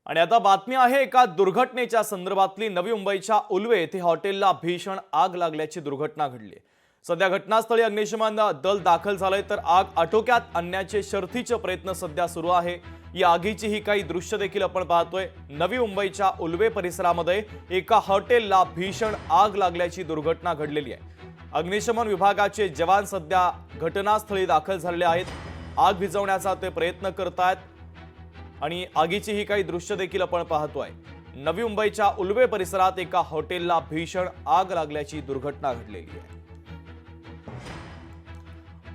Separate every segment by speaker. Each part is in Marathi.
Speaker 1: आणि आता बातमी आहे एका दुर्घटनेच्या संदर्भातली। नवी मुंबईच्या उल्वे येथे हॉटेलला भीषण आग लागल्याची दुर्घटना घडली। सध्या घटनास्थळी अग्निशमन दल दाखल झालंय, तर आग आटोक्यात आणण्याचे शर्थीचे प्रयत्न सध्या सुरू आहे। या आगीची ही काही दृश्य देखील आपण पाहतोय। नवी मुंबईच्या उल्वे परिसरामध्ये एका हॉटेलला भीषण आग लागल्याची दुर्घटना घडलेली आहे। अग्निशमन विभागाचे जवान सध्या घटनास्थळी दाखल झालेले आहेत। आग विझवण्याचा ते प्रयत्न करतायत आणि आगीची ही काही दृश्य देखील आपण पाहतोय। नवी मुंबईच्या उल्वे परिसरात एका हॉटेलला भीषण आग लागल्याची दुर्घटना घडलेली आहे।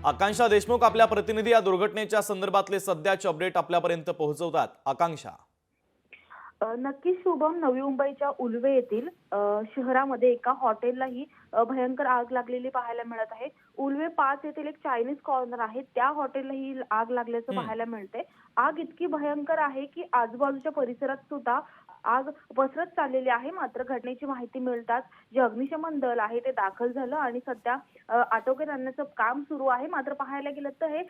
Speaker 1: आकांक्षा देशमुख आपल्या प्रतिनिधी या दुर्घटनेच्या संदर्भातले सध्याचे अपडेट आपल्यापर्यंत पोहोचवतात। आकांक्षा,
Speaker 2: नक्कीच शुभम, नवी मुंबईच्या उल्वे येथील शहरामध्ये एका हॉटेलला ही भयंकर आग लागलेली पाहायला मिळत आहे। उल्वे 5 येथील एक चायनीज कॉर्नर आहे, त्या हॉटेलला ही आग लागल्याचं पाहायला मिळते। आग इतकी भयंकर आहे की आजूबाजूच्या परिसरात सुद्धा आग पसरत चाललेली आहे। मात्र घटनेची माहिती मिळताच जे अग्निशमन दल आहे ते दाखल झालं आणि सध्या आटोक्यात आणण्याचं काम सुरू आहे। मात्र पाहायला गेलं तर हे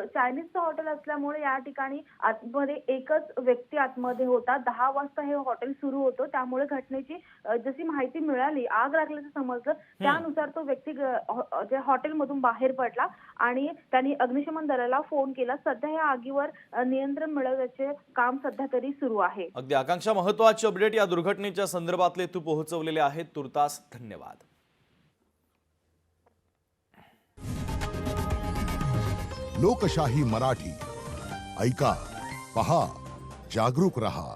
Speaker 2: चायनीजचं हॉटेल असल्यामुळे या ठिकाणी आतमध्ये एकच व्यक्ती आतमध्ये होता। 10 वाजता हे हॉटेल सुरू होतं, त्यामुळे घटनेची जशी माहिती मिळाली, आग लागल्याचं समजलं, त्यानुसार तो व्यक्ती जे हॉटेलमधून बाहेर पडला आणि त्यांनी अग्निशमन दलाला फोन केला। सध्या या आगीवर नियंत्रण मिळवण्याचे काम सध्या तरी सुरू आहे।
Speaker 1: अगदी आकांक्षा, महत्त्वाचे अपडेट या दुर्घटनेच्या संदर्भातले तू पोहोचवलेले आहेत, तुर्तास धन्यवाद।
Speaker 3: लोकशाही मराठी ऐका, पहा, जागरूक रहा।